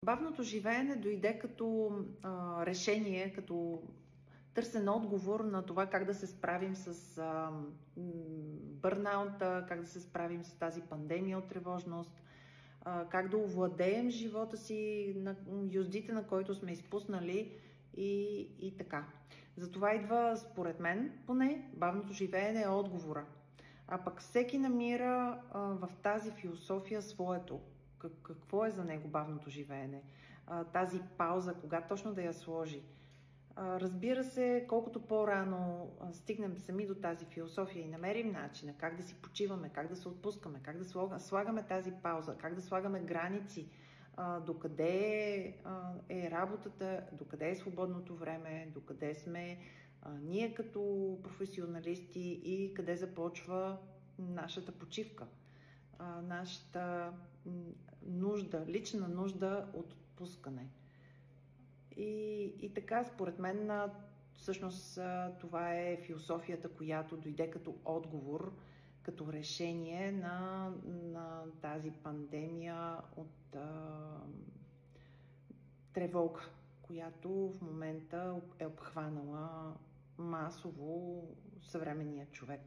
Бавното живеене дойде като решение, като търсен отговор на това как да се справим с бърнаута, как да се справим с тази пандемия от тревожност, как да овладеем живота си на юздите, на който сме изпуснали и така. Затова идва, според мен, поне, бавното живеене е отговора. А пък всеки намира в тази философия своето. Какво е за него бавното живеене? Тази пауза, кога точно да я сложи? Разбира се, колкото по-рано стигнем сами до тази философия и намерим начина как да си почиваме, как да се отпускаме, как да слагаме тази пауза, как да слагаме граници, докъде е работата, докъде е свободното време, докъде сме ние като професионалисти и къде започва нашата почивка, нашата нужда, лична нужда от отпускане. И така, според мен, всъщност това е философията, която дойде като отговор, като решение на тази пандемия от тревога, която в момента е обхванала масово съвременния човек.